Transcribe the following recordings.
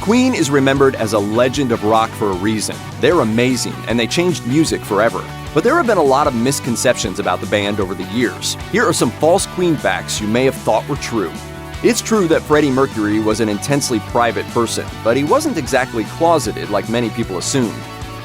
Queen is remembered as a legend of rock for a reason. They're amazing, and they changed music forever. But there have been a lot of misconceptions about the band over the years. Here are some false Queen facts you may have thought were true. It's true that Freddie Mercury was an intensely private person, but he wasn't exactly closeted like many people assumed.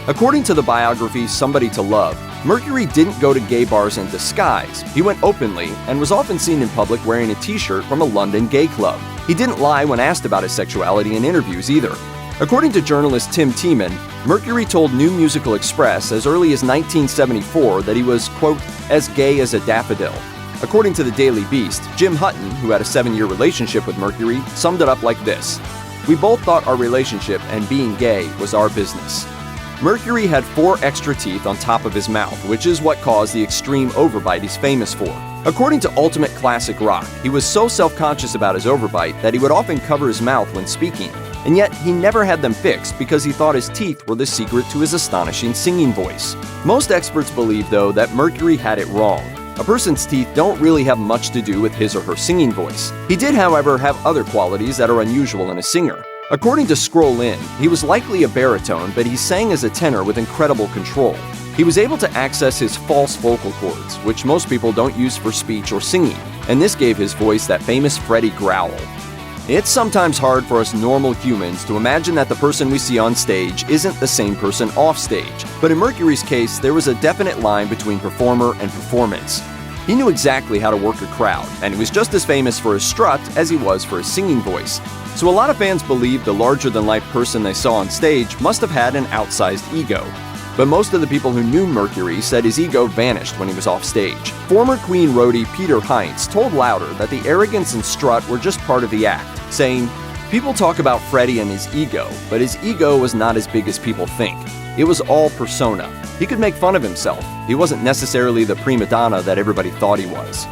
According to the biography Somebody to Love, Mercury didn't go to gay bars in disguise. He went openly and was often seen in public wearing a t-shirt from a London gay club. He didn't lie when asked about his sexuality in interviews either. According to journalist Tim Tiemann, Mercury told New Musical Express as early as 1974 that he was, quote, as gay as a daffodil. According to the Daily Beast, Jim Hutton, who had a 7-year relationship with Mercury, summed it up like this: "We both thought our relationship and being gay was our business." Mercury had 4 extra teeth on top of his mouth, which is what caused the extreme overbite he's famous for. According to Ultimate Classic Rock, he was so self-conscious about his overbite that he would often cover his mouth when speaking, and yet he never had them fixed because he thought his teeth were the secret to his astonishing singing voice. Most experts believe, though, that Mercury had it wrong. A person's teeth don't really have much to do with his or her singing voice. He did, however, have other qualities that are unusual in a singer. According to Scroll In, he was likely a baritone, but he sang as a tenor with incredible control. He was able to access his false vocal cords, which most people don't use for speech or singing, and this gave his voice that famous Freddie growl. It's sometimes hard for us normal humans to imagine that the person we see on stage isn't the same person off stage, but in Mercury's case, there was a definite line between performer and performance. He knew exactly how to work a crowd, and he was just as famous for his strut as he was for his singing voice. So a lot of fans believe the larger-than-life person they saw on stage must have had an outsized ego. But most of the people who knew Mercury said his ego vanished when he was off stage. Former Queen roadie Peter Heinz told Louder that the arrogance and strut were just part of the act, saying, "People talk about Freddie and his ego, but his ego was not as big as people think. It was all persona. He could make fun of himself. He wasn't necessarily the prima donna that everybody thought he was."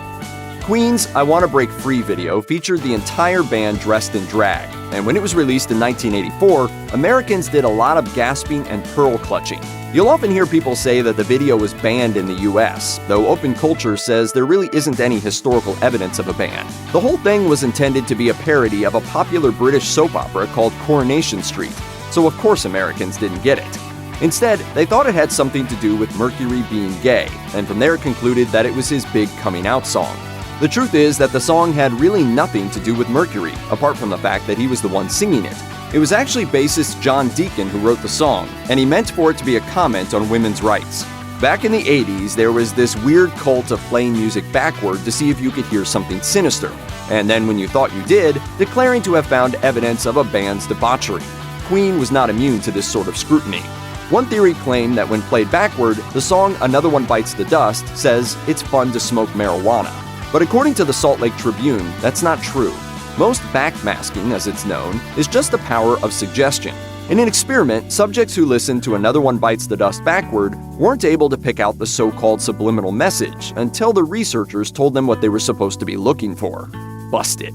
Queen's I Wanna Break Free video featured the entire band dressed in drag, and when it was released in 1984, Americans did a lot of gasping and pearl clutching. You'll often hear people say that the video was banned in the US, though Open Culture says there really isn't any historical evidence of a ban. The whole thing was intended to be a parody of a popular British soap opera called Coronation Street, so of course Americans didn't get it. Instead, they thought it had something to do with Mercury being gay, and from there concluded that it was his big coming out song. The truth is that the song had really nothing to do with Mercury, apart from the fact that he was the one singing it. It was actually bassist John Deacon who wrote the song, and he meant for it to be a comment on women's rights. Back in the 80s, there was this weird cult of playing music backward to see if you could hear something sinister, and then when you thought you did, declaring to have found evidence of a band's debauchery. Queen was not immune to this sort of scrutiny. One theory claimed that when played backward, the song Another One Bites the Dust says it's fun to smoke marijuana. But according to the Salt Lake Tribune, that's not true. Most backmasking, as it's known, is just the power of suggestion. In an experiment, subjects who listened to Another One Bites the Dust backward weren't able to pick out the so-called subliminal message until the researchers told them what they were supposed to be looking for. Busted.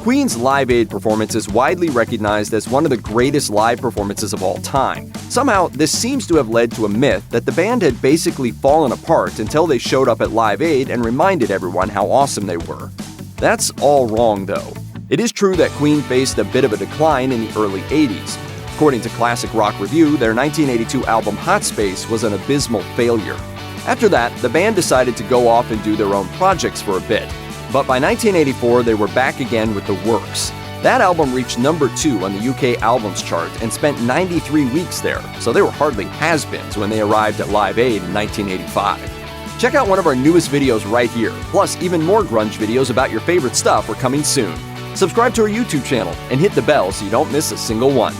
Queen's Live Aid performance is widely recognized as one of the greatest live performances of all time. Somehow, this seems to have led to a myth that the band had basically fallen apart until they showed up at Live Aid and reminded everyone how awesome they were. That's all wrong, though. It is true that Queen faced a bit of a decline in the early 80s. According to Classic Rock Review, their 1982 album Hot Space was an abysmal failure. After that, the band decided to go off and do their own projects for a bit. But by 1984, they were back again with the works. That album reached number 2 on the UK albums chart and spent 93 weeks there, so they were hardly has-beens when they arrived at Live Aid in 1985. Check out one of our newest videos right here, plus even more grunge videos about your favorite stuff are coming soon. Subscribe to our YouTube channel and hit the bell so you don't miss a single one.